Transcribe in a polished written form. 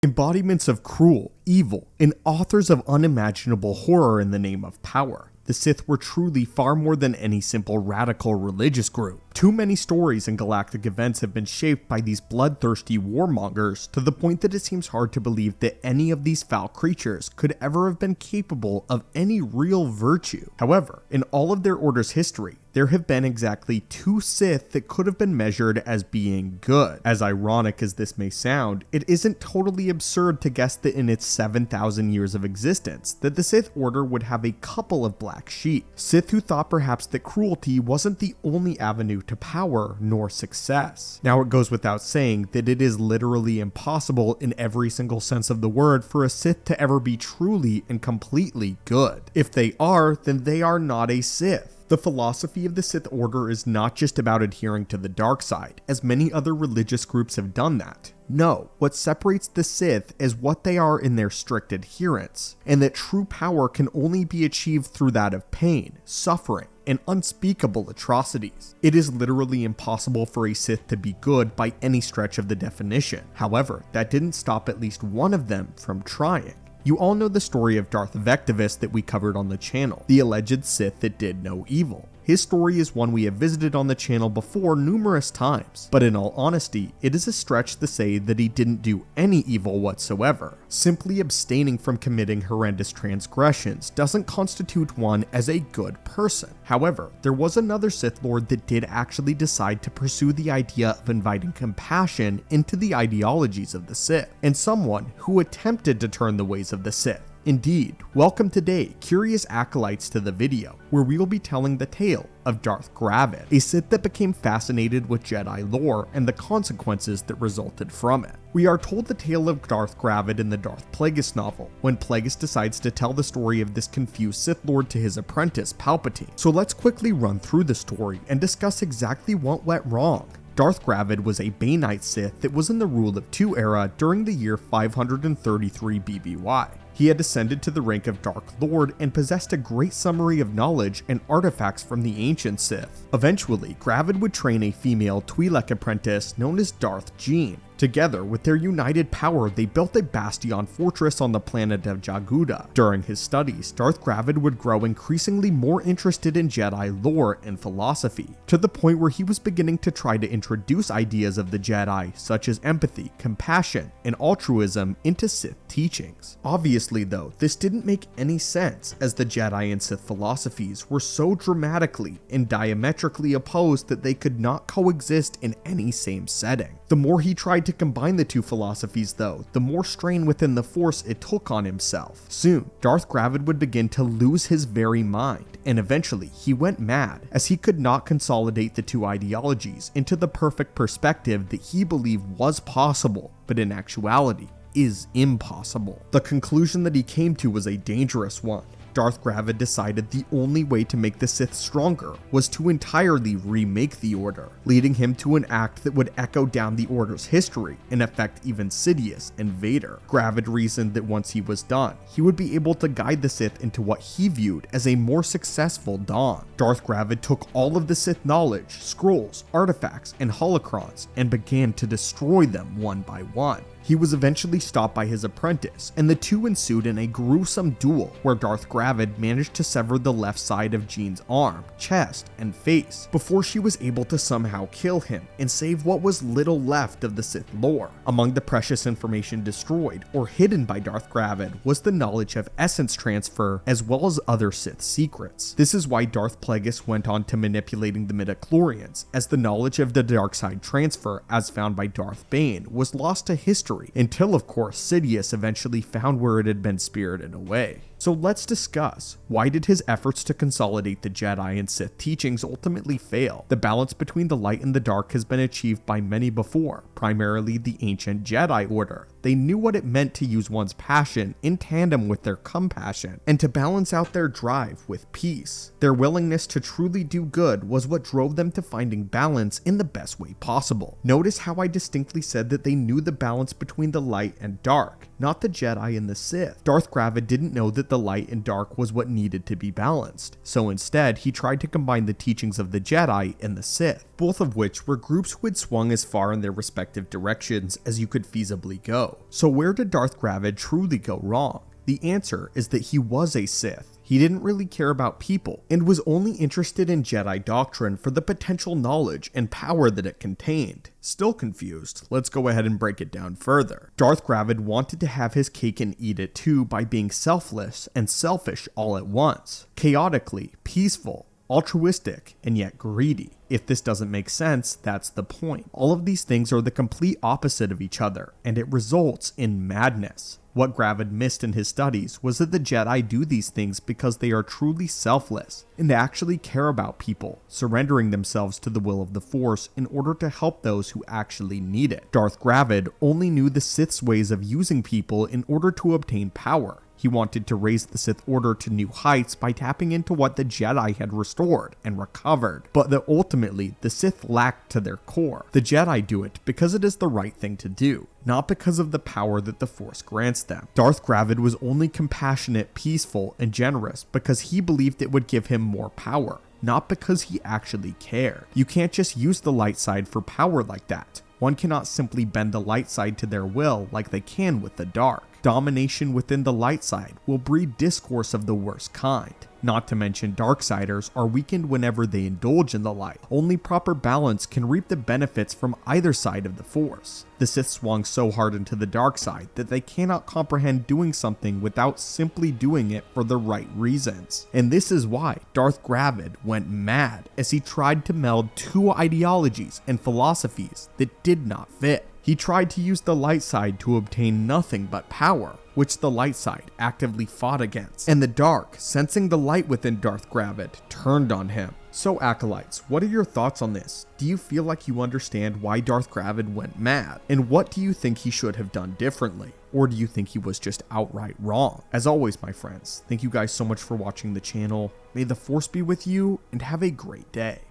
Embodiments of cruel, evil, and authors of unimaginable horror in the name of power, the Sith were truly far more than any simple radical religious group. Too many stories and galactic events have been shaped by these bloodthirsty warmongers to the point that it seems hard to believe that any of these foul creatures could ever have been capable of any real virtue. However, in all of their order's history, there have been exactly 2 Sith that could have been measured as being good. As ironic as this may sound, it isn't totally absurd to guess that in its 7,000 years of existence, that the Sith Order would have a couple of black sheep. Sith who thought perhaps that cruelty wasn't the only avenue to power nor success. Now it goes without saying that it is literally impossible in every single sense of the word for a Sith to ever be truly and completely good. If they are, then they are not a Sith. The philosophy of the Sith Order is not just about adhering to the dark side, as many other religious groups have done that. No, what separates the Sith is what they are in their strict adherence, and that true power can only be achieved through that of pain, suffering, and unspeakable atrocities. It is literally impossible for a Sith to be good by any stretch of the definition. However, that didn't stop at least one of them from trying. You all know the story of Darth Vectivus that we covered on the channel, the alleged Sith that did no evil. His story is one we have visited on the channel before numerous times, but in all honesty, it is a stretch to say that he didn't do any evil whatsoever. Simply abstaining from committing horrendous transgressions doesn't constitute one as a good person. However, there was another Sith Lord that did actually decide to pursue the idea of inviting compassion into the ideologies of the Sith, and someone who attempted to turn the ways of the Sith. Indeed, welcome today, curious acolytes, to the video, where we will be telling the tale of Darth Gravid, a Sith that became fascinated with Jedi lore and the consequences that resulted from it. We are told the tale of Darth Gravid in the Darth Plagueis novel, when Plagueis decides to tell the story of this confused Sith Lord to his apprentice, Palpatine. So let's quickly run through the story and discuss exactly what went wrong. Darth Gravid was a Banite Sith that was in the Rule of Two era during the year 533 BBY. He had ascended to the rank of Dark Lord and possessed a great summary of knowledge and artifacts from the ancient Sith. Eventually, Gravid would train a female Twi'lek apprentice known as Darth Jean. Together, with their united power, they built a bastion fortress on the planet of Jaguda. During his studies, Darth Gravid would grow increasingly more interested in Jedi lore and philosophy, to the point where he was beginning to try to introduce ideas of the Jedi, such as empathy, compassion, and altruism, into Sith teachings. Obviously though, this didn't make any sense, as the Jedi and Sith philosophies were so dramatically and diametrically opposed that they could not coexist in any same setting. The more he tried to combine the two philosophies though, the more strain within the Force it took on himself. Soon, Darth Gravid would begin to lose his very mind, and eventually he went mad, as he could not consolidate the two ideologies into the perfect perspective that he believed was possible, but in actuality is impossible. The conclusion that he came to was a dangerous one. Darth Gravid decided the only way to make the Sith stronger was to entirely remake the Order, leading him to an act that would echo down the Order's history and affect even Sidious and Vader. Gravid reasoned that once he was done, he would be able to guide the Sith into what he viewed as a more successful dawn. Darth Gravid took all of the Sith knowledge, scrolls, artifacts, and holocrons and began to destroy them one by one. He was eventually stopped by his apprentice, and the two ensued in a gruesome duel where Darth Gravid managed to sever the left side of Jean's arm, chest, and face before she was able to somehow kill him and save what was little left of the Sith lore. Among the precious information destroyed or hidden by Darth Gravid was the knowledge of essence transfer as well as other Sith secrets. This is why Darth Plagueis went on to manipulating the midichlorians, as the knowledge of the dark side transfer as found by Darth Bane was lost to history, until of course Sidious eventually found where it had been spirited away. So let's discuss, why did his efforts to consolidate the Jedi and Sith teachings ultimately fail? The balance between the light and the dark has been achieved by many before, primarily the ancient Jedi Order. They knew what it meant to use one's passion in tandem with their compassion, and to balance out their drive with peace. Their willingness to truly do good was what drove them to finding balance in the best way possible. Notice how I distinctly said that they knew the balance between the light and dark, not the Jedi and the Sith. Darth Gravid didn't know that the light and dark was what needed to be balanced, so instead he tried to combine the teachings of the Jedi and the Sith, both of which were groups who had swung as far in their respective directions as you could feasibly go. So where did Darth Gravid truly go wrong? The answer is that he was a Sith. He didn't really care about people, and was only interested in Jedi doctrine for the potential knowledge and power that it contained. Still confused? Let's go ahead and break it down further. Darth Gravid wanted to have his cake and eat it too by being selfless and selfish all at once. Chaotically peaceful, altruistic, and yet greedy. If this doesn't make sense, that's the point. All of these things are the complete opposite of each other, and it results in madness. What Gravid missed in his studies was that the Jedi do these things because they are truly selfless and actually care about people, surrendering themselves to the will of the Force in order to help those who actually need it. Darth Gravid only knew the Sith's ways of using people in order to obtain power. He wanted to raise the Sith Order to new heights by tapping into what the Jedi had restored and recovered, but that ultimately the Sith lacked to their core. The Jedi do it because it is the right thing to do, not because of the power that the Force grants them. Darth Gravid was only compassionate, peaceful, and generous because he believed it would give him more power, not because he actually cared. You can't just use the light side for power like that. One cannot simply bend the light side to their will like they can with the dark. Domination within the light side will breed discourse of the worst kind. Not to mention Darksiders are weakened whenever they indulge in the light. Only proper balance can reap the benefits from either side of the Force. The Sith swung so hard into the dark side that they cannot comprehend doing something without simply doing it for the right reasons. And this is why Darth Gravid went mad as he tried to meld two ideologies and philosophies that did not fit. He tried to use the light side to obtain nothing but power, which the light side actively fought against. And the dark, sensing the light within Darth Gravid, turned on him. So Acolytes, what are your thoughts on this? Do you feel like you understand why Darth Gravid went mad? And what do you think he should have done differently? Or do you think he was just outright wrong? As always, my friends, thank you guys so much for watching the channel. May the Force be with you, and have a great day.